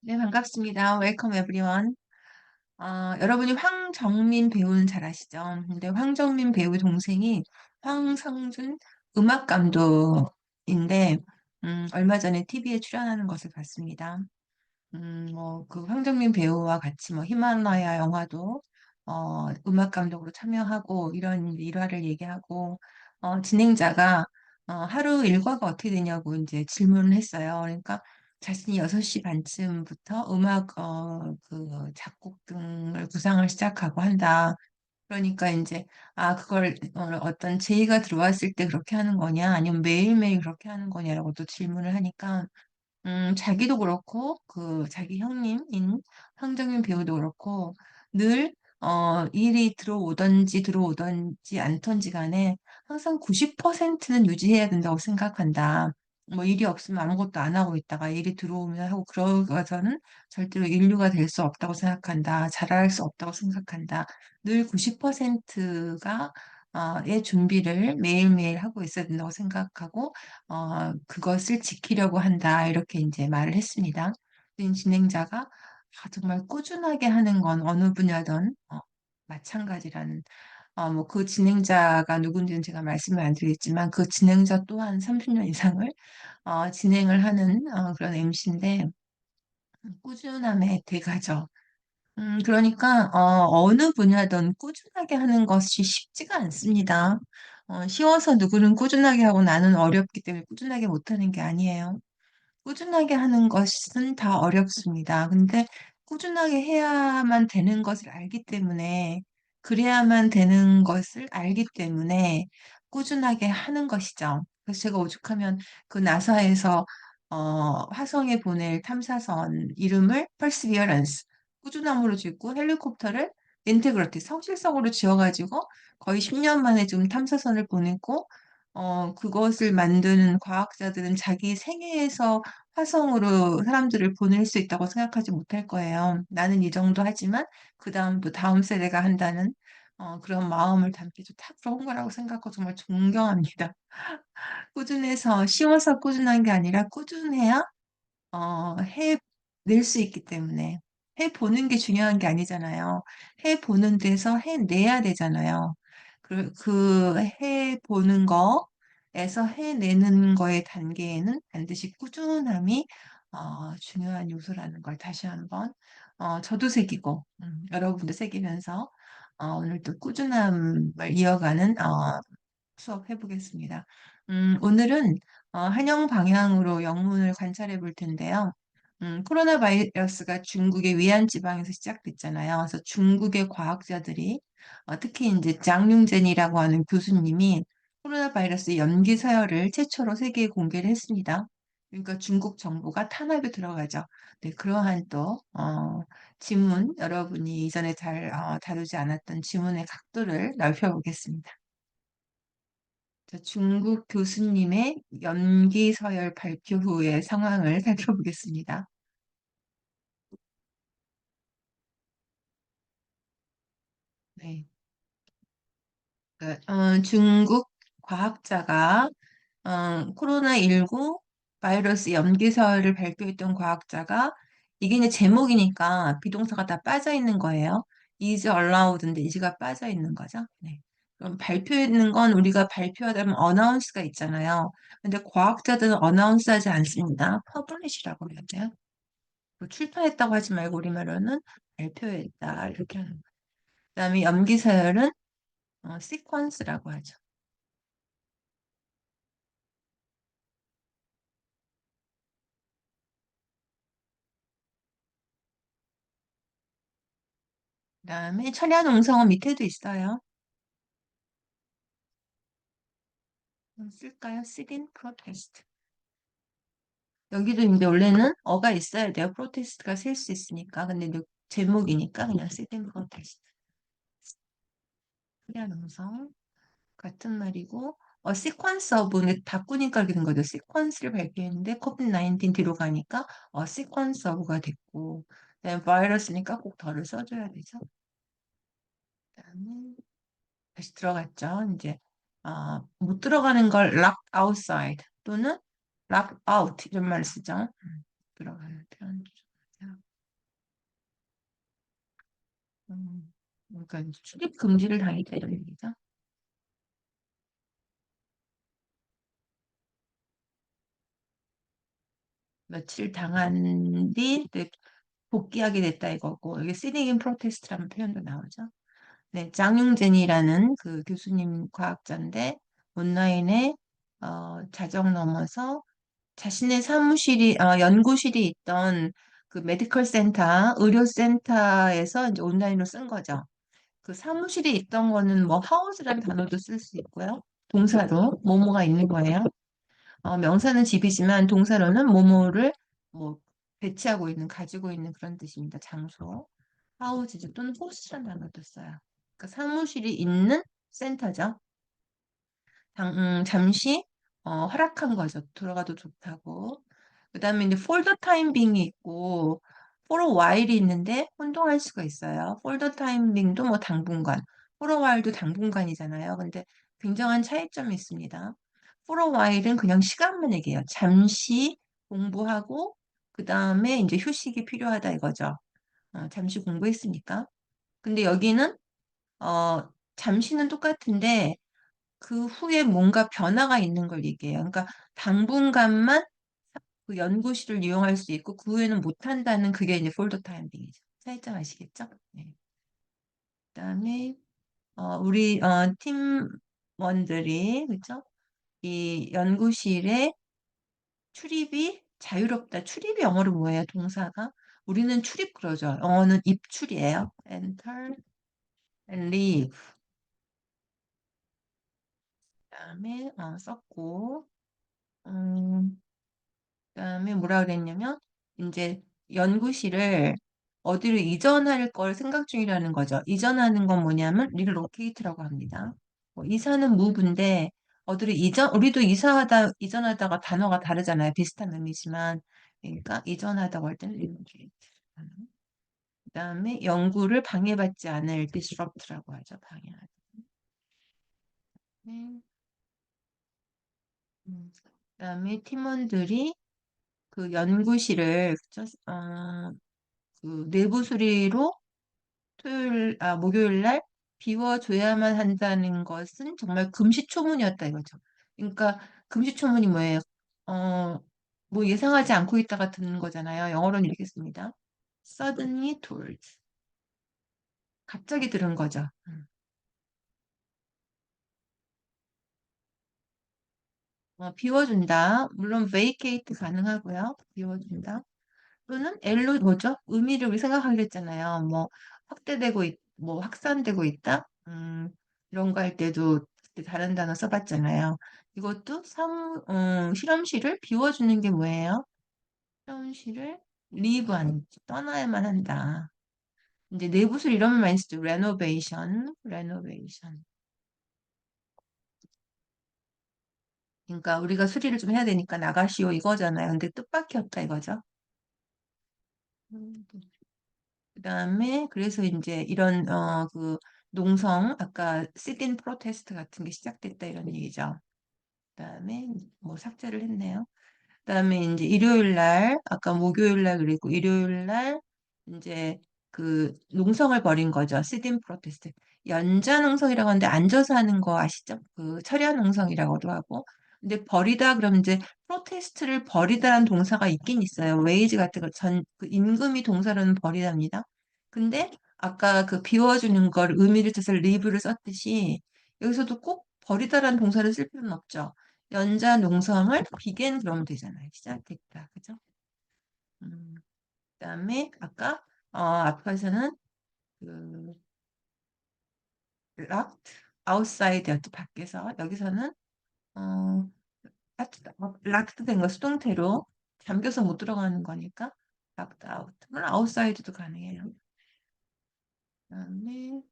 네, 반갑습니다. 웰컴 에브리원. 여러분이 황정민 배우는 잘 아시죠? 근데 황정민 배우 동생이 황성준 음악 감독인데, 얼마 전에 TV에 출연하는 것을 봤습니다. 그 황정민 배우와 같이 뭐 히말라야 영화도 음악 감독으로 참여하고 이런 일화를 얘기하고 진행자가 하루 일과가 어떻게 되냐고 이제 질문을 했어요. 그러니까 자신이 6시 반쯤부터 음악 그 작곡 등을 구상을 시작하고 한다. 그러니까 이제 그걸 어떤 제의가 들어왔을 때 그렇게 하는 거냐 아니면 매일매일 그렇게 하는 거냐라고 또 질문을 하니까 자기도 그렇고, 자기 형님인 황정민 배우도 그렇고, 늘, 일이 들어오던지 않던지 간에 항상 90%는 유지해야 된다고 생각한다. 뭐 일이 없으면 아무것도 안 하고 있다가 일이 들어오면 하고 그러고서는 절대로 인류가 될 수 없다고 생각한다. 잘할 수 없다고 생각한다. 늘 90%가 의 준비를 매일매일 하고 있어야 된다고 생각하고 그것을 지키려고 한다. 이렇게 이제 말을 했습니다. 진행자가 정말 꾸준하게 하는 건 어느 분야든 마찬가지라는, 뭐 그 진행자가 누군지는 제가 말씀을 안 드리겠지만 그 진행자 또한 30년 이상을 진행을 하는 그런 MC인데 꾸준함의 대가죠. 그러니까 어느 분야든 꾸준하게 하는 것이 쉽지가 않습니다. 쉬워서 누구는 꾸준하게 하고 나는 어렵기 때문에 꾸준하게 못하는 게 아니에요. 꾸준하게 하는 것은 다 어렵습니다. 근데 꾸준하게 해야만 되는 것을 알기 때문에, 그래야만 되는 것을 알기 때문에 꾸준하게 하는 것이죠. 그래서 제가 오죽하면 그 나사에서 화성에 보낼 탐사선 이름을 perseverance, 꾸준함으로 짓고 헬리콥터를 인테그리티, 성실성으로 지어가지고 거의 10년 만에 지금 탐사선을 보냈고, 그것을 만드는 과학자들은 자기 생애에서 화성으로 사람들을 보낼 수 있다고 생각하지 못할 거예요. 나는 이 정도 하지만 그 다음도 다음 세대가 한다는 그런 마음을 담기도 다 그런 거라고 생각하고 정말 존경합니다. 꾸준해서 쉬워서 꾸준한 게 아니라 꾸준해야 해낼 수 있기 때문에 해보는 게 중요한 게 아니잖아요. 해보는 데서 해내야 되잖아요. 그 해보는 거에서 해내는 거의 단계에는 반드시 꾸준함이 중요한 요소라는 걸 다시 한번 저도 새기고 여러분도 새기면서 오늘 또 꾸준함을 이어가는 수업 해보겠습니다. 오늘은 한영 방향으로 영문을 관찰해 볼 텐데요. 코로나 바이러스가 중국의 위안 지방에서 시작됐잖아요. 그래서 중국의 과학자들이 특히 이제 장융젠이라고 하는 교수님이 코로나 바이러스 연기 서열을 최초로 세계에 공개를 했습니다. 그러니까 중국 정부가 탄압에 들어가죠. 네, 그러한 또 지문 여러분이 이전에 잘 다루지 않았던 지문의 각도를 넓혀보겠습니다. 자, 중국 교수님의 연기 서열 발표 후의 상황을 살펴보겠습니다. 네. 중국 과학자가 코로나19 바이러스 연기 서열을 발표했던 과학자가 이게 이제 제목이니까 비동사가 다 빠져 있는 거예요. is allowed인데 is가 빠져 있는 거죠. 네. 그럼 발표했는 건 우리가 발표하자면 announce가 있잖아요. 근데 과학자들은 announce 하지 않습니다. publish라고 해야 돼요. 뭐 출판했다고 하지 말고 우리말로는 발표했다 이렇게 하는 거예요. 그다음에 염기 서열은 시퀀스라고 하죠. 그다음에 철야 농성어 밑에도 있어요. 쓸까요? sit-in protest. 여기도 이제 원래는 어가 있어야 돼요. 프로테스트가 셀 수 있으니까. 근데 이제 제목이니까 그냥 sit-in protest. 철야 농성 같은 말이고 시퀀스 오브는 바꾸니까 그렇게 된 거죠. 시퀀스를 발표했는데 코비드-19 뒤로 가니까 시퀀스 오브가 됐고 그다음에 바이러스니까 꼭 덜을 써줘야 되죠. 그다음에 다시 들어갔죠. 이제 못 들어가는 걸 lock outside 또는 lock out 이런 말을 쓰죠. 들어가는 표현. 그러니까 출입 금지를 당했다 이런 얘기죠. 며칠 당한 뒤 이제 복귀하게 됐다 이거고 여기 sitting in protest라는 표현도 나오죠. 네, 장융진이라는 그 교수님 과학자인데 온라인에 자정 넘어서 자신의 연구실이 있던 그 메디컬 센터, 의료센터에서 이제 온라인으로 쓴 거죠. 그 사무실이 있던 거는 뭐 하우스라는 단어도 쓸 수 있고요. 동사로 뭐뭐가 있는 거예요. 명사는 집이지만 동사로는 뭐뭐를 뭐 배치하고 있는, 가지고 있는 그런 뜻입니다. 장소. 하우스 또는 호스라는 단어도 써요. 그러니까 사무실이 있는 센터죠. 잠시 허락한 거죠. 들어가도 좋다고. 그다음에 이제 폴더 타임 빙이 있고 for a while이 있는데 혼동할 수가 있어요. 폴더 타임 빙도 뭐 당분간, for a while도 당분간이잖아요. 근데 굉장한 차이점이 있습니다. for a while은 그냥 시간만 얘기해요. 잠시 공부하고 그다음에 이제 휴식이 필요하다 이거죠. 잠시 공부했으니까. 근데 여기는 잠시는 똑같은데 그 후에 뭔가 변화가 있는 걸 얘기해요. 그러니까 당분간만 그 연구실을 이용할 수 있고 그 후에는 못 한다는 그게 이제 폴더 타임빙이죠. 차이점 아시겠죠? 네. 그다음에 우리 팀원들이 그죠? 이 연구실에 출입이 자유롭다. 출입이 영어로 뭐예요? 동사가? 우리는 출입 그러죠. 영어는 입출이에요. Enter and leave. 그다음에 썼고 그다음에 뭐라 그랬냐면 이제 연구실을 어디로 이전할 걸 생각 중이라는 거죠. 이전하는 건 뭐냐면 리로케이트라고 합니다. 이사는 move인데 어디로 우리도 이전하다가 단어가 다르잖아요. 비슷한 의미지만 그러니까 이전하다고 할 때는 relocate. 그다음에 연구를 방해받지 않을 disrupt라고 하죠. 방해하다. 네. 그다음에 팀원들이 그 연구실을 그쵸? 그 내부 수리로 목요일 날 비워줘야만 한다는 것은 정말 금시초문이었다 이거죠. 그러니까 금시초문이 뭐예요? 어, 뭐 예상하지 않고 있다가 듣는 거잖아요. 영어로는 이렇게 씁니다. Suddenly told. 갑자기 들은 거죠. 비워준다. 물론 vacate 가능하고요. 비워준다. 또는 L로 뭐죠? 의미를 우리 생각하기로 했잖아요. 뭐 뭐 확산되고 있다. 이런 거 할 때도 그때 다른 단어 써봤잖아요. 이것도 실험실을 비워주는 게 뭐예요? 실험실을 떠나야만 한다. 이제 내부술 이런 말 많이 쓰죠. renovation. 그러니까 우리가 수리를 좀 해야 되니까 나가시오 이거잖아요. 근데 뜻밖이었다 이거죠. 음. 그다음에 그래서 이제 이런 그 농성 아까 시딘 프로테스트 같은 게 시작됐다 이런 얘기죠. 그다음에 뭐 삭제를 했네요. 그다음에 이제 일요일 날 아까 목요일 날 그리고 일요일 날 이제 그 농성을 벌인 거죠. 시딘 프로테스트. 연자 농성이라고 하는데 앉아서 하는 거 아시죠? 그 철야 농성이라고도 하고. 근데 버리다 그러면 이제 프로테스트를 버리다라는 동사가 있긴 있어요. 웨이지 같은 거 그 임금이 동사로는 버리답니다. 근데 아까 그 비워주는 걸 의미를 뜻을 리브를 썼듯이 여기서도 꼭 버리다라는 동사를 쓸 필요는 없죠. 연자 농성을 비겐 그러면 되잖아요. 시작됐다. 그죠? 음, 그다음에 아까 앞에서는 그 locked outside였죠. 밖에서. 여기서는 어 locked 된 거 수동태로 잠겨서 못 들어가는 거니까 locked out. 물론 outside도 가능해요. 그다음에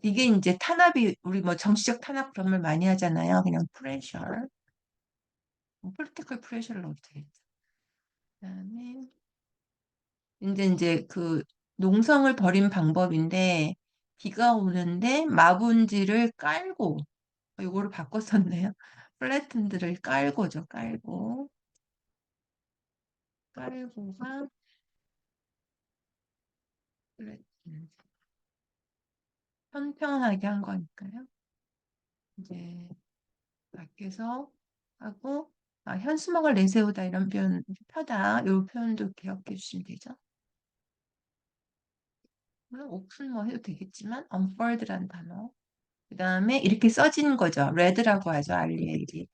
이게 이제 탄압이 우리 뭐 정치적 탄압 그런 말 많이 하잖아요. 그냥 pressure. political pressure를 어떻게 했죠? 그다음에 이제 그 농성을 벌인 방법인데 비가 오는데 마분지를 깔고 이거를 바꿔 썼네요. 플래튼들을 깔고죠. 깔고가 플래튼. 편평하게 한 거니까요. 이제 밖에서 하고 현수막을 내세우다 이런 표현 펴다 이 표현도 기억해 주시면 되죠. 물론 옥슨 뭐 해도 되겠지만 unfurled라는 단어. 그 다음에 이렇게 써진 거죠. red라고 하죠. RED.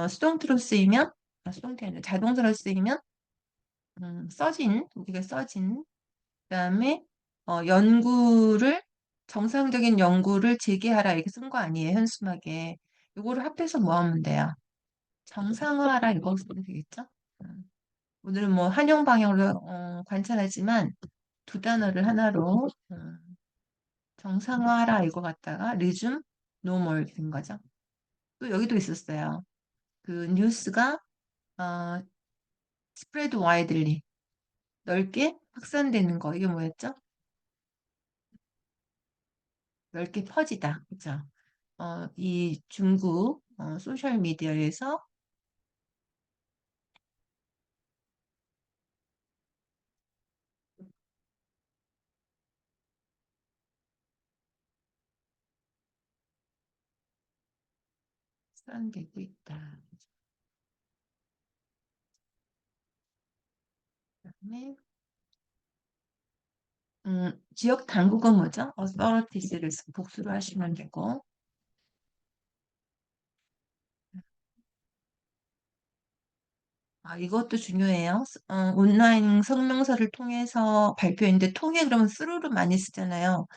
수동태로 쓰이면 수동태 아니라 자동사로 쓰이면 써진 우리가 써진. 그다음에 연구를 정상적인 연구를 재개하라 이렇게 쓴 거 아니에요. 현수막에. 이거를 합해서 뭐 하면 돼요? 정상화하라 이거 쓰면 되겠죠? 음. 오늘은 뭐 한영 방향으로 관찰하지만 두 단어를 하나로 정상화하라 이거 갖다가 리즘 노멀 된 거죠. 또 여기도 있었어요. 그 뉴스가 어, spread widely 넓게 확산되는 거 이게 뭐였죠? 넓게 퍼지다. 그죠? 이 중국 소셜 미디어에서 확산되고 있다. 그다음에 지역 당국은 뭐죠? authorities를 복수로 하시면 되고 이것도 중요해요. 온라인 성명서를 통해서 발표했는데 통해 그러면 through로 많이 쓰잖아요.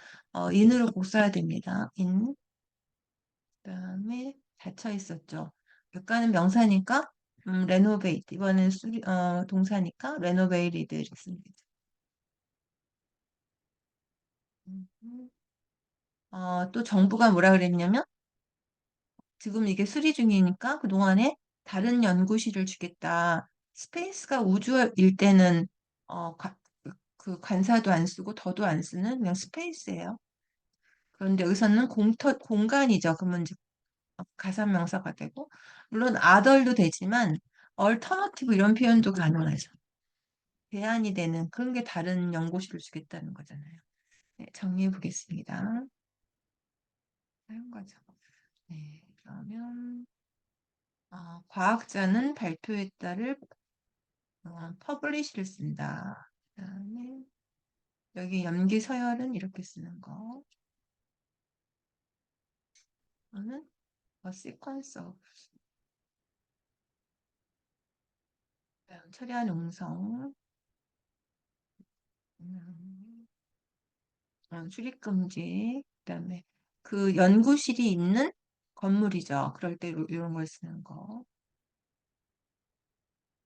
in으로 꼭 써야 됩니다. in. 그다음에 닫혀 있었죠. 여기는 명사니까 renovate. 이번엔 동사니까 renovated 이렇게 씁니다. 음, 또 정부가 뭐라 그랬냐면 지금 이게 수리 중이니까 그동안에 다른 연구실을 주겠다. 스페이스가 우주일 때는 그 관사도 안 쓰고 더도 안 쓰는 그냥 스페이스예요. 그런데 여기서는 공간이죠. 그러면 이제 가산명사가 되고 물론 other도 되지만 alternative 이런 표현도 가능하죠. 대안이 되는 그런 게 다른 연구실을 주겠다는 거잖아요. 네, 정리해 보겠습니다. 하는 거죠. 네, 그러면 과학자는 발표에 따를 퍼블리시를 쓴다. 그다음에 여기 염기 서열은 이렇게 쓰는 거. 저는 시퀀서 철야 농성 음, 출입 금지 그다음에 그 연구실이 있는 건물이죠. 그럴 때 이런 걸 쓰는 거.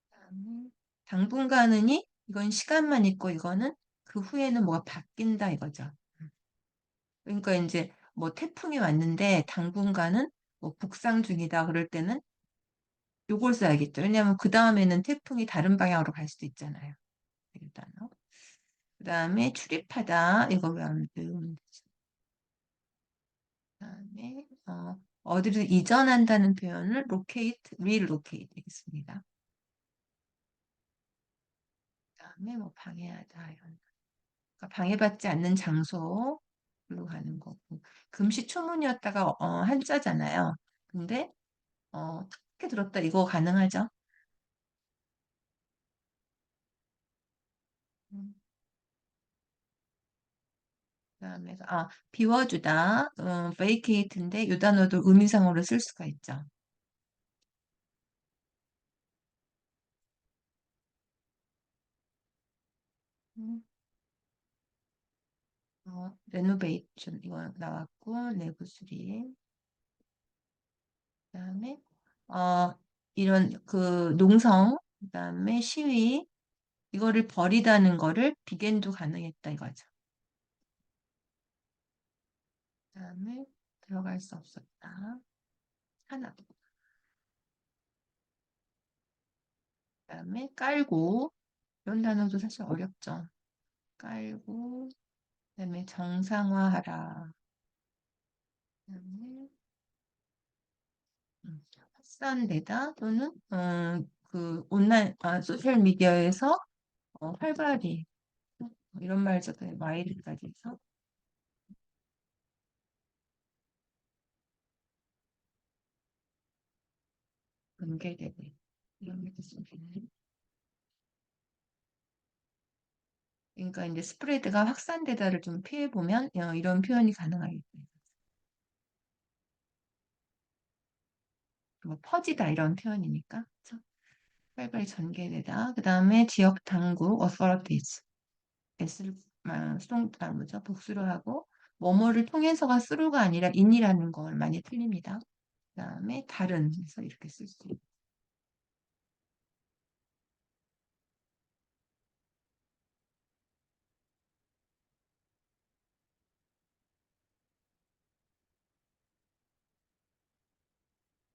그다음에 당분간은이 이건 시간만 있고 이거는 그 후에는 뭐가 바뀐다 이거죠. 그러니까 이제 뭐 태풍이 왔는데 당분간은 뭐 북상 중이다 그럴 때는 요걸 써야겠죠. 왜냐하면 그 다음에는 태풍이 다른 방향으로 갈 수도 있잖아요. 일단은. 그 다음에 출입하다 이거 외우면 되죠. 그다음에 어디로 이전한다는 표현을 locate, relocate 되겠습니다. 그다음에 뭐 방해하다 이런. 그러니까 방해받지 않는 장소로 가는 거고. 금시초문이었다가 한자잖아요. 근데 어떻게 들었다 이거 가능하죠? 음, 그다음에 비워주다, vacate인데 이 단어도 의미상으로 쓸 수가 있죠. 음, renovation 이거 나왔고 내부 수리. 그다음에 이런 그 농성, 그다음에 시위 이거를 버리다는 거를 비겐도 가능했다 이거죠. 그다음에 들어갈 수 없었다. 하나. 그다음에 깔고 이런 단어도 사실 어렵죠. 깔고 그다음에 정상화하라. 그다음에 확산되다 또는 그 온라인 소셜 미디어에서 활발히 이런 말저도 와이드까지 해서 연계되네. 이런 게 있었네. 그러니까 이제 스프레드가 확산되다를 좀 피해 보면 이런 표현이 가능하겠다. 뭐 퍼지다 이런 표현이니까. 그쵸? 빨리빨리 전개되다. 그 다음에 지역 당국, authorities. s를 뭐죠? 복수로 하고 뭐뭐를 통해서가 through가 아니라 in이라는 걸 많이 틀립니다. 그 다음에 다른 그래서 이렇게 쓸 수 있고.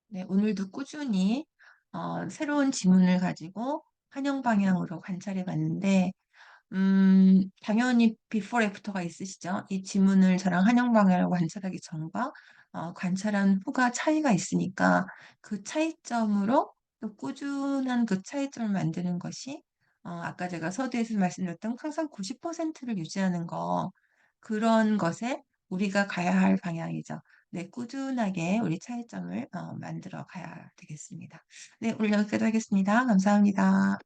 네, 오늘도 꾸준히 새로운 지문을 가지고 한영 방향으로 관찰해 봤는데 당연히 before, after가 있으시죠? 이 지문을 저랑 한영방이라고 관찰하기 전과 관찰한 후가 차이가 있으니까 그 차이점으로 또 꾸준한 그 차이점을 만드는 것이 아까 제가 서두에서 말씀드렸던 항상 90%를 유지하는 거 그런 것에 우리가 가야 할 방향이죠. 네, 꾸준하게 우리 차이점을 만들어 가야 되겠습니다. 네, 오늘 여기까지 하겠습니다. 감사합니다.